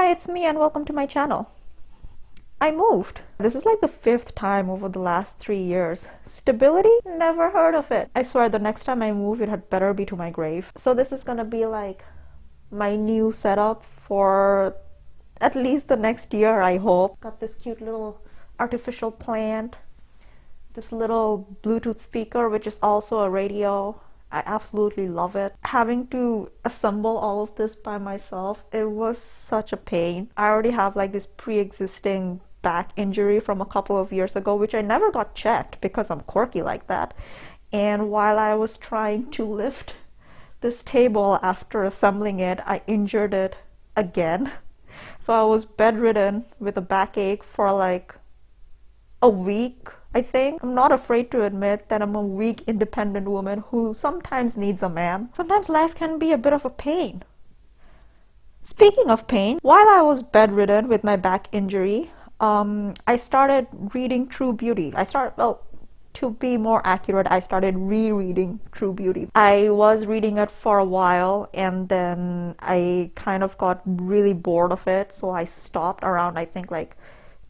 Hi, it's me and welcome to my channel. I moved. This is like the 5th time over the last 3 years. Stability? Never heard of it. I swear the next time I move, it had better be to my grave. So this is gonna be like my new setup for at least the next year, I hope. Got this cute little artificial plant, this little Bluetooth speaker, which is also a radio. I absolutely love it. Having to assemble all of this by myself, it was such a pain. I already have like this pre-existing back injury from a couple of years ago, which I never got checked because I'm quirky like that. And while I was trying to lift this table after assembling it, I injured it again. So I was bedridden with a backache for like a week, I think. I'm not afraid to admit that I'm a weak, independent woman who sometimes needs a man. Sometimes life can be a bit of a pain. Speaking of pain, while I was bedridden with my back injury, I started reading True Beauty. To be more accurate, I started rereading True Beauty. I was reading it for a while and then I kind of got really bored of it, so I stopped around, I think, like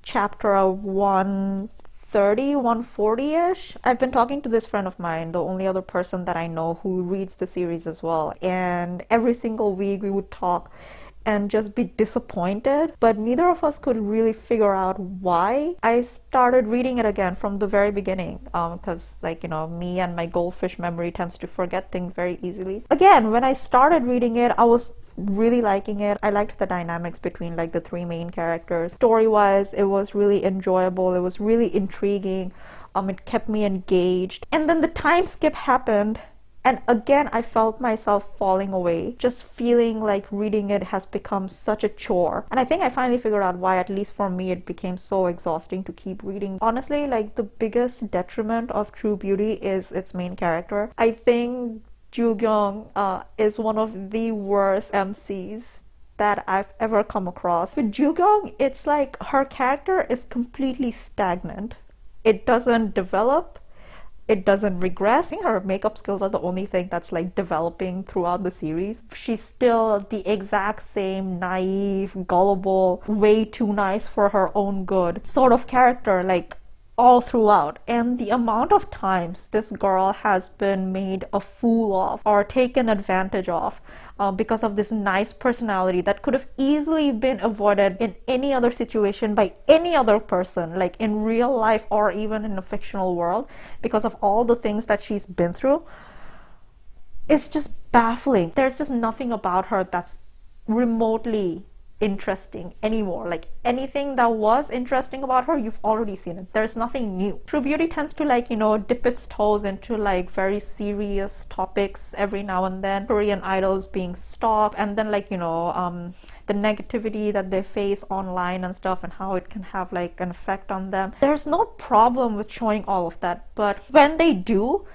chapter 130, 140-ish. I've been talking to this friend of mine, the only other person that I know who reads the series as well, and every single week we would talk and just be disappointed, but neither of us could really figure out why. I started reading it again from the very beginning because me and my goldfish memory tends to forget things very easily. Again, when I started reading it, I was really liking it. I liked the dynamics between like the 3 main characters. Story-wise, it was really enjoyable. It was really intriguing. It kept me engaged. And then the time skip happened. And again, I felt myself falling away, just feeling like reading it has become such a chore. And I think I finally figured out why, at least for me, it became so exhausting to keep reading. Honestly, like the biggest detriment of True Beauty is its main character. I think Joo Kyung is one of the worst MCs that I've ever come across. With Joo Kyung, it's like her character is completely stagnant. It doesn't develop. It doesn't regress. I think her makeup skills are the only thing that's like developing throughout the series. She's still the exact same naive, gullible, way too nice for her own good sort of character, like all throughout. And the amount of times this girl has been made a fool of or taken advantage of because of this nice personality that could have easily been avoided in any other situation by any other person, like in real life or even in a fictional world, because of all the things that she's been through. It's just baffling. There's just nothing about her that's remotely interesting anymore. Like anything that was interesting about her, you've already seen it. There's nothing new. True Beauty tends to dip its toes into like very serious topics every now and then. Korean idols being stalked, and then the negativity that they face online and stuff, and how it can have like an effect on them. There's no problem with showing all of that, but when they do,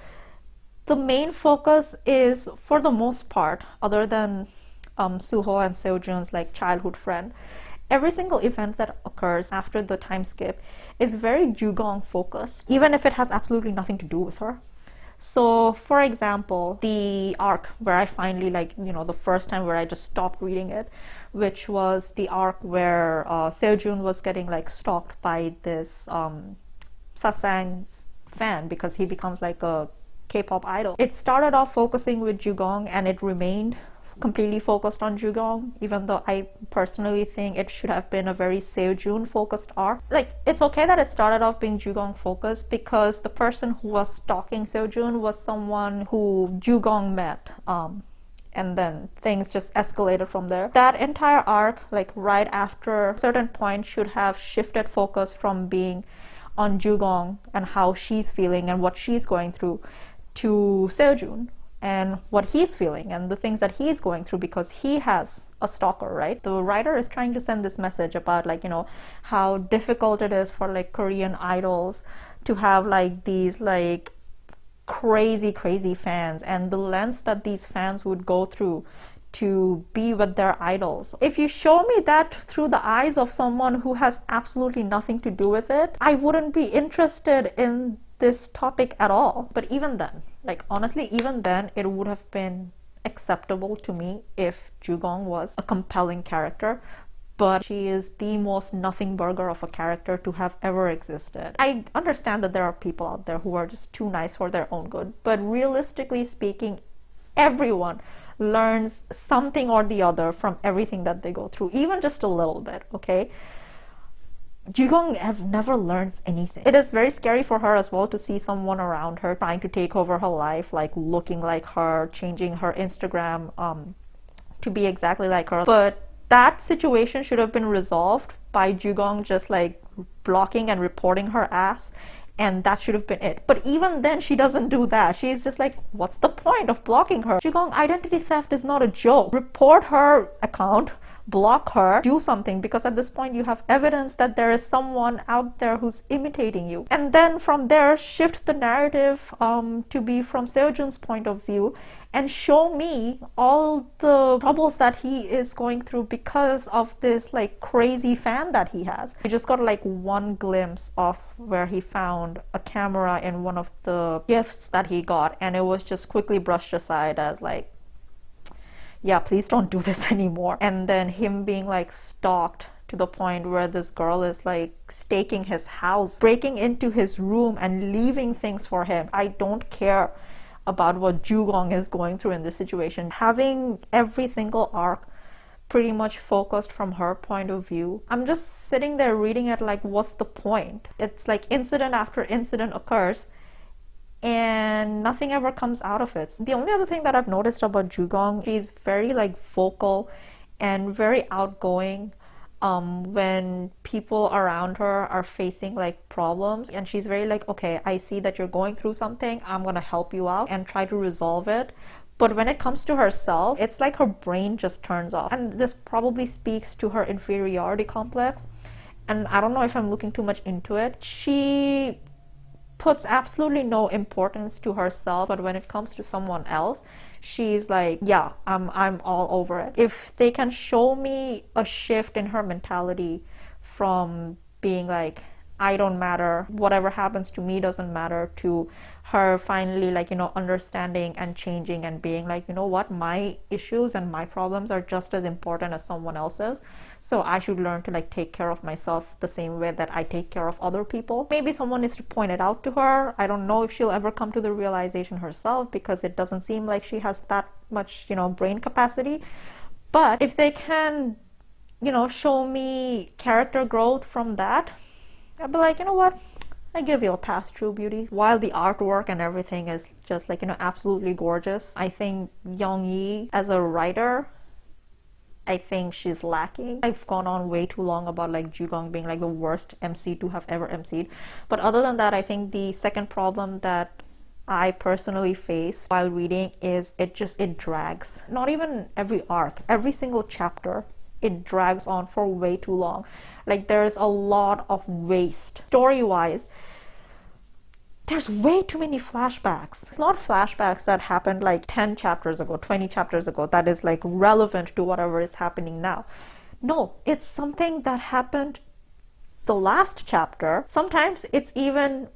the main focus is, for the most part, other than Suho and Seojun's like childhood friend, every single event that occurs after the time skip is very Jugong focused, even if it has absolutely nothing to do with her. So for example, the arc where I finally the first time where I just stopped reading it, which was the arc where Seojun was getting like stalked by this Sasang fan because he becomes like a K-pop idol. It started off focusing with Jugong and it remained completely focused on Jugong, even though I personally think it should have been a very Seojun focused arc. Like, it's okay that it started off being Jugong focused because the person who was stalking Seojun was someone who Jugong met, and then things just escalated from there. That entire arc, like right after a certain point, should have shifted focus from being on Jugong and how she's feeling and what she's going through to Seojun and what he's feeling and the things that he's going through, because he has a stalker, right? The writer is trying to send this message about how difficult it is for like Korean idols to have like these like crazy fans, and the lengths that these fans would go through to be with their idols. If you show me that through the eyes of someone who has absolutely nothing to do with it, I wouldn't be interested in this topic at all. But even then, like honestly, even then, it would have been acceptable to me if Jugong was a compelling character. but she is the most nothing burger of a character to have ever existed. I understand that there are people out there who are just too nice for their own good, but realistically speaking, everyone learns something or the other from everything that they go through, even just a little bit, okay? Jugong have never learned anything. It is very scary for her as well to see someone around her trying to take over her life, like looking like her, changing her Instagram to be exactly like her. But that situation should have been resolved by Jugong just like blocking and reporting her ass, and that should have been it. But even then, she doesn't do that. She's just like, what's the point of blocking her? Jugong, identity theft is not a joke. Report her account, block her, do something, because at this point you have evidence that there is someone out there who's imitating you. And then from there, shift the narrative to be from Seojun's point of view and show me all the troubles that he is going through because of this like crazy fan that he has. We just got like one glimpse of where he found a camera in one of the gifts that he got, and it was just quickly brushed aside as like, yeah, please don't do this anymore. And then him being like stalked to the point where this girl is like staking his house, breaking into his room and leaving things for him. I don't care about what Jugong is going through in this situation. Having every single arc pretty much focused from her point of view, I'm just sitting there reading it like, what's the point? It's like incident after incident occurs and nothing ever comes out of it. The only other thing that I've noticed about Jugong, she's very like vocal and very outgoing when people around her are facing like problems, and she's very like, okay, I see that you're going through something, I'm gonna help you out and try to resolve it. But when it comes to herself, it's like her brain just turns off, and this probably speaks to her inferiority complex. And I don't know if I'm looking too much into it. She puts absolutely no importance to herself, but when it comes to someone else, she's like, yeah, I'm all over it. If they can show me a shift in her mentality from being like, I don't matter, whatever happens to me doesn't matter, to her finally like, you know, understanding and changing and being like, you know what, my issues and my problems are just as important as someone else's, so I should learn to like take care of myself the same way that I take care of other people. Maybe someone needs to point it out to her. I don't know if she'll ever come to the realization herself, because it doesn't seem like she has that much, you know, brain capacity. But if they can, you know, show me character growth from that, I'd be like, you know what, I give you a pass, True Beauty. While the artwork and everything is just like, you know, absolutely gorgeous, I think Young Yi as a writer, I think she's lacking. I've gone on way too long about like Jugong being like the worst MC to have ever MC'd. But other than that, I think the second problem that I personally face while reading is it drags. Not even every arc, every single chapter, it drags on for way too long. Like there's a lot of waste. Story-wise, there's way too many flashbacks. It's not flashbacks that happened like 10 chapters ago, 20 chapters ago, that is like relevant to whatever is happening now. No, it's something that happened the last chapter. Sometimes it's even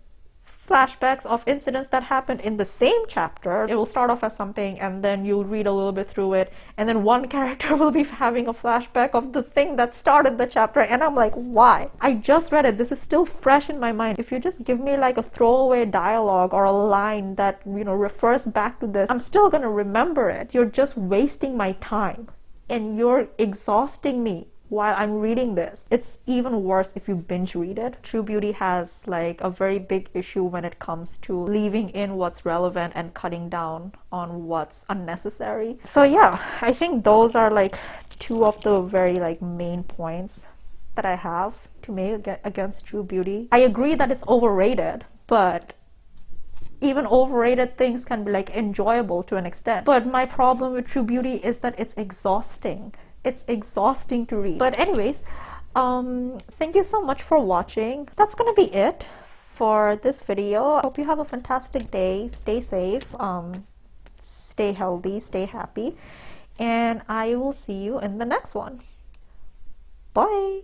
flashbacks of incidents that happened in the same chapter. It will start off as something, and then you'll read a little bit through it, and then one character will be having a flashback of the thing that started the chapter, and I'm like, why? I just read it. This is still fresh in my mind. If you just give me like a throwaway dialogue or a line that, you know, refers back to this, I'm still gonna remember it. You're just wasting my time, and you're exhausting me while I'm reading this. It's even worse if you binge read it. True Beauty has like a very big issue when it comes to leaving in what's relevant and cutting down on what's unnecessary. So yeah, I think those are like two of the very like main points that I have to make against True Beauty. I agree that it's overrated, but even overrated things can be like enjoyable to an extent. But my problem with True Beauty is that it's exhausting. It's exhausting to read. But anyways, thank you so much for watching. That's gonna be it for this video. I hope you have a fantastic day. Stay safe, stay healthy, stay happy, and I will see you in the next one. Bye.